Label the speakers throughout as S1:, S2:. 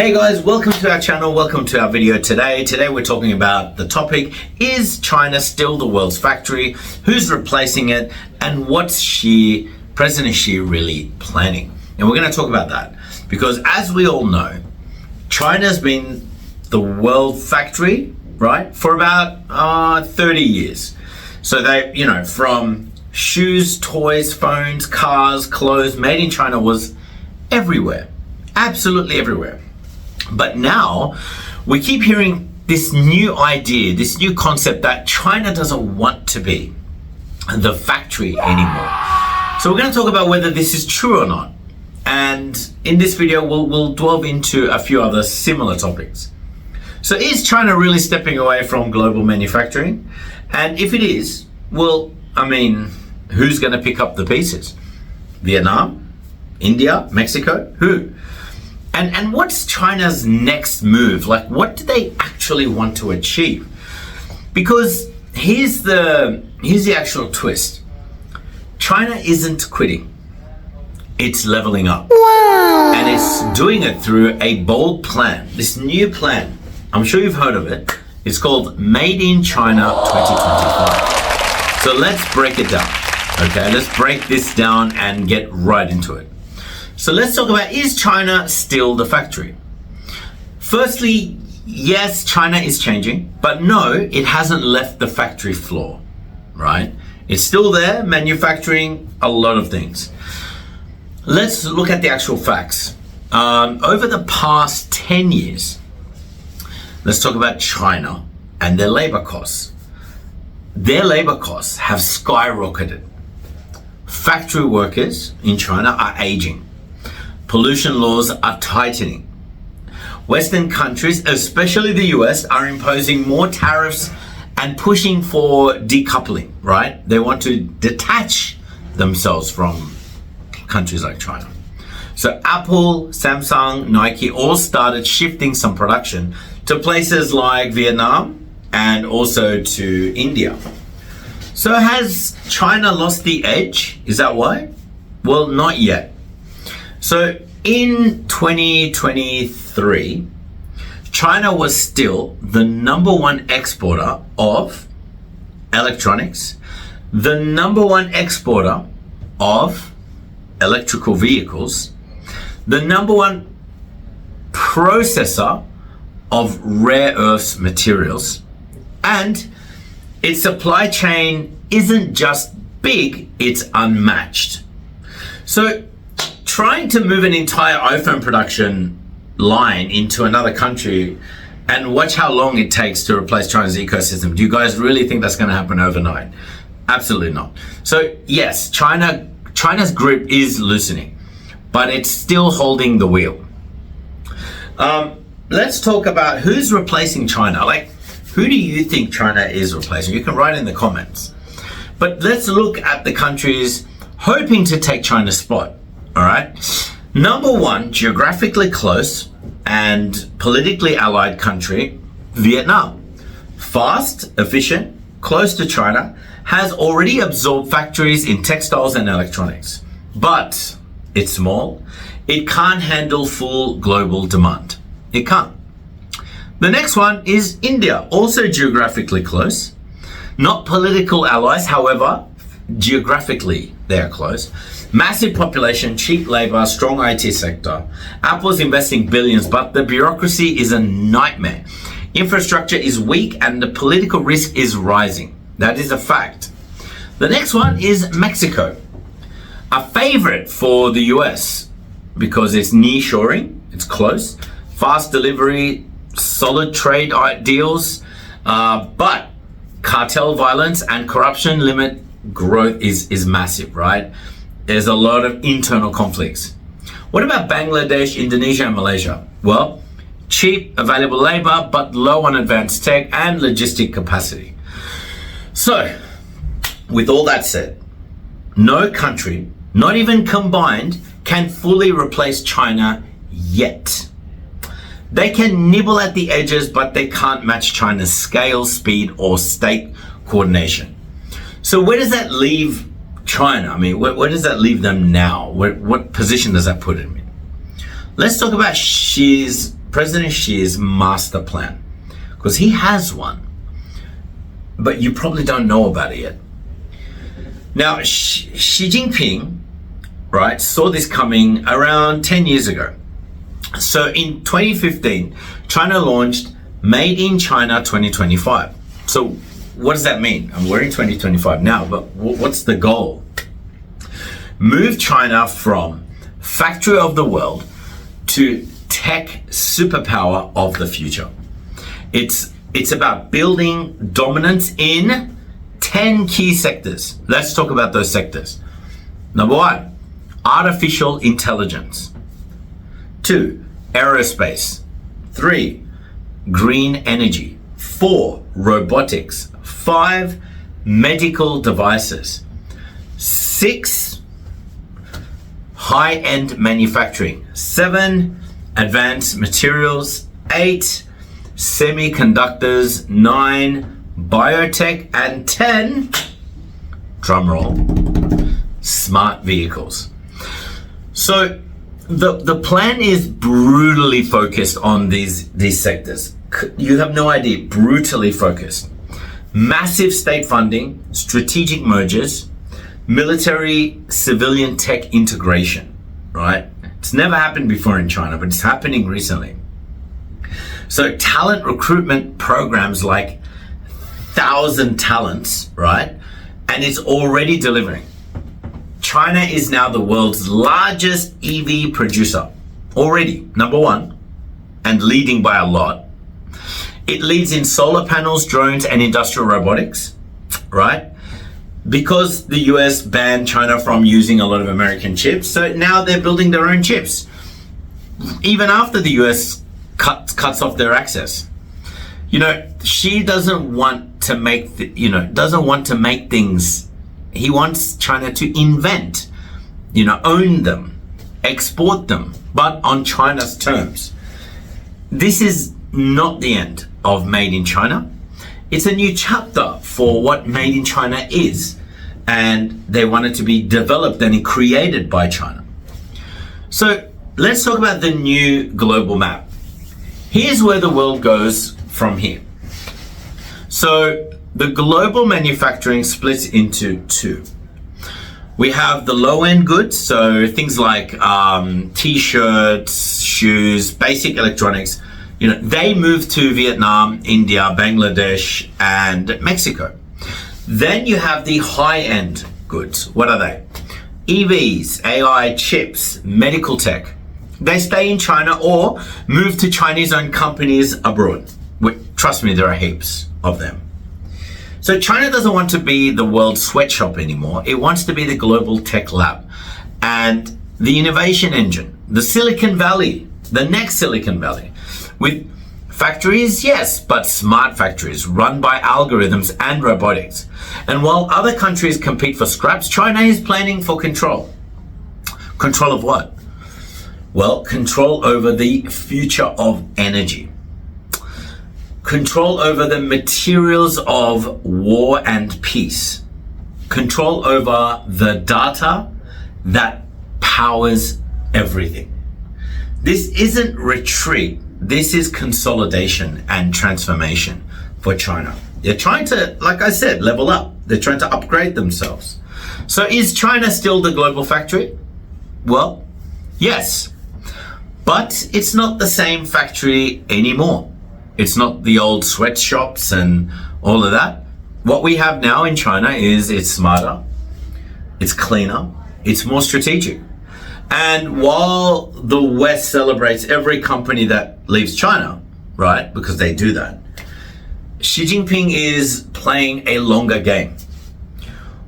S1: Hey guys, welcome to our channel, welcome to our video today. Today we're talking about the topic, is China still the world's factory? Who's replacing it? And what's President Xi really planning? And we're going to talk about that because as we all know, China's been the world factory, right, for about 30 years. So they, from shoes, toys, phones, cars, clothes, made in China was everywhere, absolutely everywhere. But now we keep hearing this new idea, this new concept that China doesn't want to be the factory anymore. So we're going to talk about whether this is true or not. And in this video, we'll delve into a few other similar topics. So is China really stepping away from global manufacturing? And if it is, well, who's going to pick up the pieces? Vietnam? India? Mexico? Who? And what's China's next move? Like, what do they actually want to achieve? Because here's the actual twist. China isn't quitting. It's leveling up. Wow. And it's doing it through a bold plan. This new plan, I'm sure you've heard of it. It's called Made in China 2025. So let's break it down. Okay, let's break this down and get right into it. So let's talk about, is China still the factory? Firstly, yes, China is changing, but no, it hasn't left the factory floor, right? It's still there, manufacturing a lot of things. Let's look at the actual facts. Over the past 10 years, let's talk about China and their labor costs. Their labor costs have skyrocketed. Factory workers in China are aging. Pollution laws are tightening. Western countries, especially the US, are imposing more tariffs and pushing for decoupling, right? They want to detach themselves from countries like China. So Apple, Samsung, Nike all started shifting some production to places like Vietnam and also to India. So has China lost the edge? Is that why? Well, not yet. So in 2023, China was still the number one exporter of electronics, the number one exporter of electrical vehicles, the number one processor of rare earths materials, and its supply chain isn't just big, it's unmatched. So trying to move an entire iPhone production line into another country and watch how long it takes to replace China's ecosystem. Do you guys really think that's going to happen overnight? Absolutely not. So yes, China's grip is loosening, but it's still holding the wheel. Let's talk about who's replacing China. Like, who do you think China is replacing? You can write in the comments. But let's look at the countries hoping to take China's spot. All right. Number one, geographically close and politically allied country, Vietnam. Fast, efficient, close to China, has already absorbed factories in textiles and electronics. But it's small. It can't handle full global demand. It can't. The next one is India, also geographically close. Not political allies, however, geographically they are close. Massive population, cheap labor, strong IT sector. Apple's investing billions, but the bureaucracy is a nightmare. Infrastructure is weak and the political risk is rising. That is a fact. The next one is Mexico. A favorite for the US because it's nearshoring, it's close, fast delivery, solid trade deals, but cartel violence and corruption limit growth is massive, right? There's a lot of internal conflicts. What about Bangladesh, Indonesia, and Malaysia? Well, cheap, available labor, but low on advanced tech and logistic capacity. So, with all that said, no country, not even combined, can fully replace China yet. They can nibble at the edges, but they can't match China's scale, speed, or state coordination. So where does that leave China? Where does that leave them now? What position does that put them in? Let's talk about Xi's President Xi's master plan, because he has one, but you probably don't know about it yet. Now, Xi Jinping, right, saw this coming around 10 years ago. So in 2015, China launched Made in China 2025. So what does that mean? We're in 2025 now, but what's the goal? Move China from factory of the world to tech superpower of the future. It's about building dominance in 10 key sectors. Let's talk about those sectors. Number 1, artificial intelligence. 2, aerospace. 3, green energy. 4, robotics. 5, medical devices. 6, high-end manufacturing. 7, advanced materials. 8, semiconductors. 9, biotech. And 10, drumroll, smart vehicles. So the plan is brutally focused on these sectors. You have no idea, brutally focused. Massive state funding, strategic mergers, military civilian tech integration, right? It's never happened before in China, but it's happening recently. So talent recruitment programs like 1,000 talents, right? And it's already delivering. China is now the world's largest EV producer, already number 1, and leading by a lot. It leads in solar panels, drones, and industrial robotics, right? Because the US banned China from using a lot of American chips, so now they're building their own chips, even after the US cuts off their access. You know, Xi doesn't want to make things. He wants China to invent, own them, export them, but on China's terms. This is not the end of Made in China. It's a new chapter for what Made in China is, and they want it to be developed and created by China. So let's talk about the new global map. Here's where the world goes from here. So the global manufacturing splits into 2. We have the low-end goods, so things like t-shirts, shoes, basic electronics. They move to Vietnam, India, Bangladesh, and Mexico. Then you have the high-end goods. What are they? EVs, AI, chips, medical tech. They stay in China or move to Chinese-owned companies abroad. Trust me, there are heaps of them. So China doesn't want to be the world's sweatshop anymore. It wants to be the global tech lab and the innovation engine, the Silicon Valley, the next Silicon Valley, with factories, yes, but smart factories run by algorithms and robotics. And while other countries compete for scraps, China is planning for control. Control of what? Well, control over the future of energy. Control over the materials of war and peace. Control over the data that powers everything. This isn't retreat. This is consolidation and transformation for China. They're trying to, like I said, level up. They're trying to upgrade themselves. So is China still the global factory? Well, yes. But it's not the same factory anymore. It's not the old sweatshops and all of that. What we have now in China is it's smarter, it's cleaner, it's more strategic. And while the West celebrates every company that leaves China, right, because they do that, Xi Jinping is playing a longer game.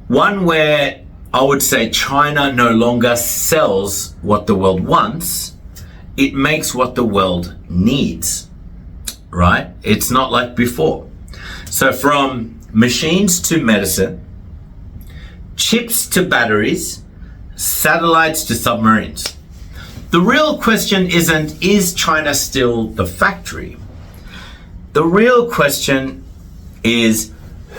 S1: One where I would say China no longer sells what the world wants, it makes what the world needs. Right? It's not like before. So from machines to medicine, chips to batteries, satellites to submarines. The real question isn't, is China still the factory? The real question is,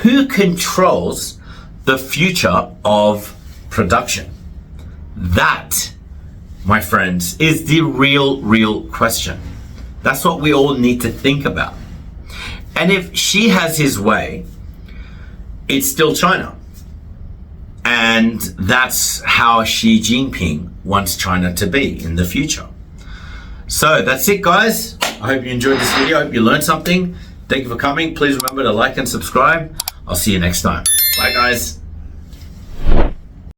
S1: who controls the future of production? That, my friends, is the real question. That's what we all need to think about. And if Xi has his way, it's still China. And that's how Xi Jinping wants China to be in the future. So that's it, guys. I hope you enjoyed this video. I hope you learned something. Thank you for coming. Please remember to like and subscribe. I'll see you next time. Bye, guys.